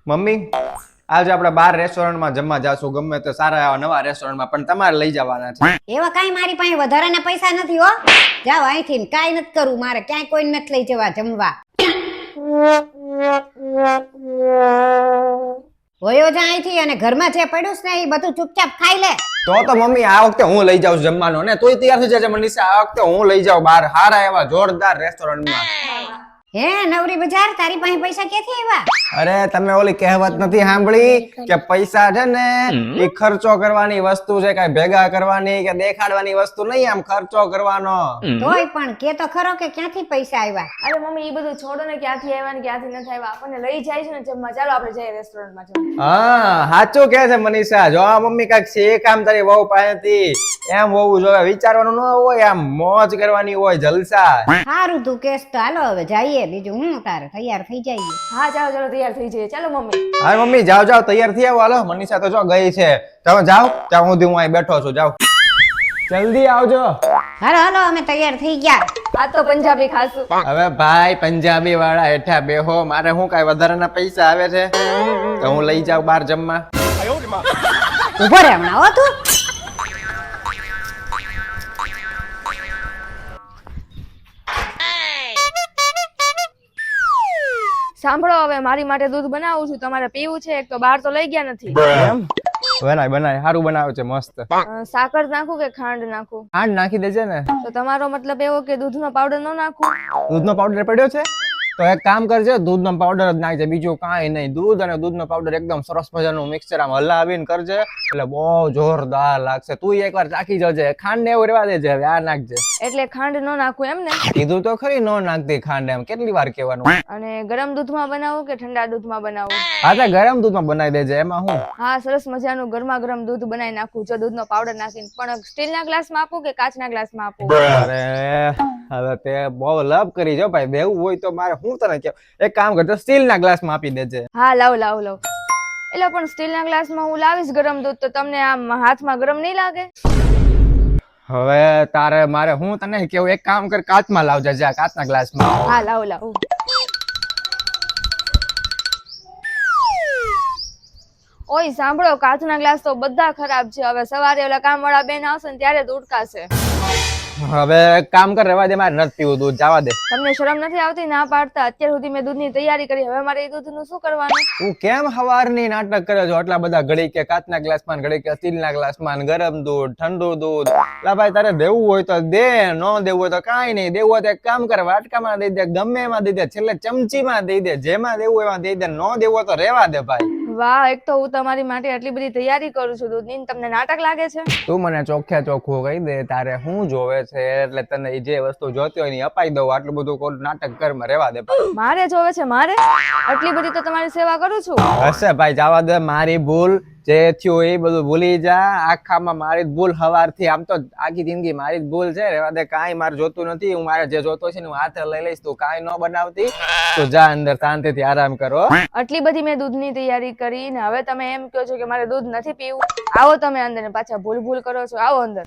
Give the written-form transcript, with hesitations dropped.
Mummy આજે આપણે બાર રેસ્ટોરન્ટમાં જમવા જાશું, ગમે તે સારા એવા નવા રેસ્ટોરન્ટમાં, પણ તમારે લઈ જવાના છે. એવા કાઈ મારી પાસે વધારાના પૈસા નથી હો. જાવ અહીંથી, કાઈ નથી કરવું મારે, ક્યાંય કોઈ નથી લઈ જવા જમવા. હોયો જા અહીંથી, અને ઘરમાં જે પડ્યું છે ને એ બધું ચૂપચાપ ખાઈ લે. તો મમ્મી આ વખતે હું લઈ જાઉં જમવાનું, ને તોય તૈયાર થઈ જજે મનીષા, આ વખતે હું લઈ જાઉં બાર સારા એવા જોરદાર રેસ્ટોરન્ટમાં. હે નવરી બજાર, તારી પાસે પૈસા ક્યાંથી આવ્યા? અરે તમે ઓલી કહેવત નથી સાંભળી કે પૈસા છે ને એ ખર્ચો કરવાની વસ્તુ છે, કઈ ભેગા કરવાની કે દેખાડવાની વસ્તુ નહીં, આમ ખર્ચો કરવાનો. તોય પણ કે તો ખરો કે ક્યાંથી પૈસા આવ્યા? અરે મમ્મી એ બધું છોડો ને, ક્યાંથી આવ્યા ને ક્યાંથી નથી આવ્યા, આપણને લઈ જાય છે ને જમવા, ચાલો આપણે જઈએ રેસ્ટોરન્ટમાં જમવા. હા સાચું કે છે મનીષા, જો આ મમ્મી કાંઈક શીખ આમ તારી વહુ પાસેથી, એમ હોવું જોઈએ, વિચારવાનું ન હોય, આમ મોજ કરવાની હોય, જલસા. સારું તું કેસ તો હાલો હવે જઈએ, બીજું હું તારે તૈયાર થઈ જઈએ. હા ચાલો ચાલો તૈયાર થઈ જઈએ, ચાલો મમ્મી. હા મમ્મી જાઓ જાઓ, તૈયાર થઈ આવો. હાલો મનીષા તો જો ગઈ છે, તમે જાઓ ત્યાં સુધી હું અહીં બેઠો છું, જાઓ જલ્દી આવજો. હાલો હાલો અમે તૈયાર થઈ ગયા. આ તો પંજાબી ખાશું. હવે ભાઈ પંજાબી વાળા હેઠા બેહો, મારે શું કઈ વધારાના પૈસા આવે છે તો હું લઈ જાઉં બહાર જમવા. ઉભો રે હમણાં હો તું. સાંભળો, હવે મારી માટે દૂધ બનાવું છું, તમારે પીવું છે? એક તો બહાર તો લઈ ગયા નથી. એમ બનાય બનાય, સારું બનાવે છે મસ્ત. સાકર નાખું કે ખાંડ નાખું? ખાંડ નાખી દેજે ને. તો તમારો મતલબ એવો કે દૂધનો પાવડર ન નાખું? દૂધનો પાવડર પડ્યો છે તો એક કામ કરજે, દૂધનો પાવડર જ નાખજે, બીજું કાંઈ નહીં. દૂધ અને દૂધનો પાવડર એકદમ સરસ મજાનું મિક્સચર આમ હલાવીને કરજે, એટલે બહુ જોરદાર લાગશે. તું એકવાર ચાખી જજે. ખાંડ ને એવું રહેવા દેજે, હવે આ નાખજે. એટલે ખાંડ ન નાખું એમ ને? કીધું તો ખરી નો નાખતી ખાંડ, એમ કેટલી વાર કહેવાનું. અને ગરમ દૂધમાં બનાવું કે ઠંડા દૂધમાં બનાવું? હા તો ગરમ દૂધમાં બનાવી દેજે, એમાં હું. હા સરસ મજાનું ગરમા ગરમ દૂધ બનાવી નાખું, જો દૂધનો પાવડર નાખીને. પણ સ્ટીલના ગ્લાસમાં આપું કે કાચના ગ્લાસમાં આપું? અરે હવે તે બહુ લવ કરી જો ભાઈ, દેવું હોય તો મારે હું તને કહું, એક કામ કરજો સ્ટીલના ગ્લાસમાં આપી દેજે. હા લાવ લાવ લાવ. એટલે પણ સ્ટીલના ગ્લાસમાં હું લાવીશ ગરમ દૂધ, તો તમને આમ હાથમાં ગરમ નહીં લાગે? હવે તારે મારે હું તને કેવું, એક કામ કર, કાચમાં લાવજે, જા કાચના ગ્લાસમાં. હા લાવ લાવ. ઓય સાંભળો, કાચના ગ્લાસ તો બધા ખરાબ છે. હવે સવારે ઓલા કામવાળા બેન આવશે ને ત્યારે જ ઉટકાશે. હવે એક કામ કર, રહેવા દે, મારે નથી પીવું દૂધ, જવા દે. તમને શરમ નથી આવતી ના પાડતા? અત્યાર સુધી મેં દૂધની તૈયારી કરી, હવે મારે એ દૂધનું શું કરવાનું? તું કેમ સવારની નાટક કરે છો? આટલા બધા ઘડી કે કાચના ગ્લાસમાં, ઘડી કે સ્ટીલના ગ્લાસમાં, ગરમ દૂધ, ઠંડુ દૂધ. લા ભાઈ તારે દેવું હોય તો દે, ન દેવું હોય તો કાંઈ નહીં. દેવું હોય તો એક કામ કર, વાટકામાં દઈ દે, ગમે એમાં દઈ દે, છેલ્લે ચમચીમાં દઈ દે, જેમાં દેવું એમાં દઈ દે. ન દેવું હોય તો રહેવા દે ભાઈ. વાહ, એક તો હું તમારી માટે આટલી બધી તૈયારી કરું છું દૂધની, તમને નાટક લાગે છે? તું મને ચોખ્ખે ચોખ્ખું કહી દે, તારે શું જોવે છે, એટલે તને જે વસ્તુ જોતી હોય ને અપાઈ દઉં. આટલું બધું કોઈ નાટક કર, રહેવા દે ભાઈ. મારે જોવે છે? મારે આટલી બધી તો તમારી સેવા કરું છું. હશે ભાઈ, જવા દે. મારી ભૂલ જે થયું એ બધું ભૂલી જા. આખામાં મારી જ ભૂલ, હવારથી આમ તો આખી જિંદગી મારી જ ભૂલ છે. રહેવા દે, કાંઈ મારે જોતું નથી. હું મારે જે જોતો છે ને હું હાથે લઈ લઈશ. તું કાંઈ ન બનાવતી, તું જા અંદર શાંતિથી આરામ કરો. આટલી બધી મેં દૂધની તૈયારી કરી ને હવે તમે એમ કહો છો કે મારે દૂધ નથી પીવું? આવો તમે અંદર ને પાછા ભૂલ ભૂલ કરો છો, આવો અંદર.